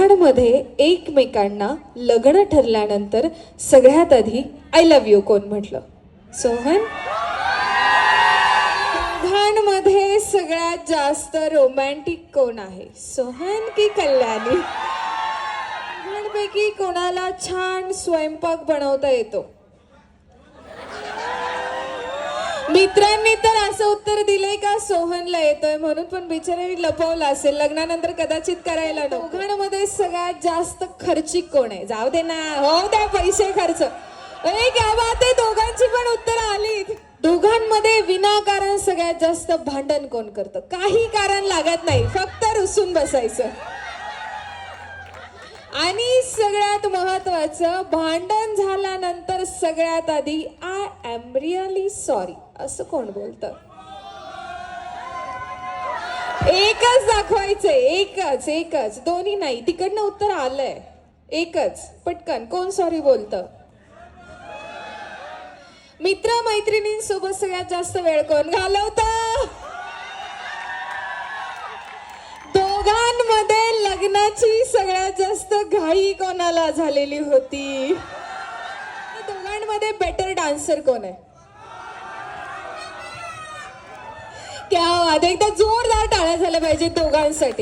दोघांमध्ये एकमेकांना लग्न ठरल्यानंतर सगळ्यात आधी आय लव्ह यू कोण म्हटलं? सोहन. दोघांमध्ये सगळ्यात जास्त रोमॅन्टिक कोण आहे? सोहन की कल्याणी? दोघांपैकी कोणाला छान स्वयंपाक बनवता येतो? मित्रांनी तर असं उत्तर दिलंय का सोहनला येतोय म्हणून, पण बिचाऱ्याने लपवलं असेल, लग्नानंतर कदाचित करायला नको. दोघांमध्ये सगळ्यात जास्त खर्चिक कोण आहे? जाऊ दे ना, हो द्या पैसे खर्च. क्या बात आहे, दोघांची पण उत्तर आलीत. दोघांमध्ये विनाकारण सगळ्यात जास्त भांडण कोण करतं? काही कारण लागत नाही, फक्त रुसून बसायचं. आणि सगळ्यात महत्वाचं, भांडण झाल्यानंतर सगळ्यात आधी आय एम रिअली सॉरी असं कोण बोलतं? एकच दाखवायचंय, एकच, दोन्ही नाही. तिकडनं उत्तर आलंय, एकच. पटकन कोण सॉरी बोलतं? मित्र मैत्रिणींसोबत सगळ्यात जास्त वेळ कोण घालवतं? दोघांमध्ये लग्नाची सगळ्यात जास्त घाई कोणाला झालेली होती? दोघांमध्ये बेटर डान्सर कोण आहे? क्या एकदा जोरदार टाळ्या झाल्या पाहिजे दोघांसाठी.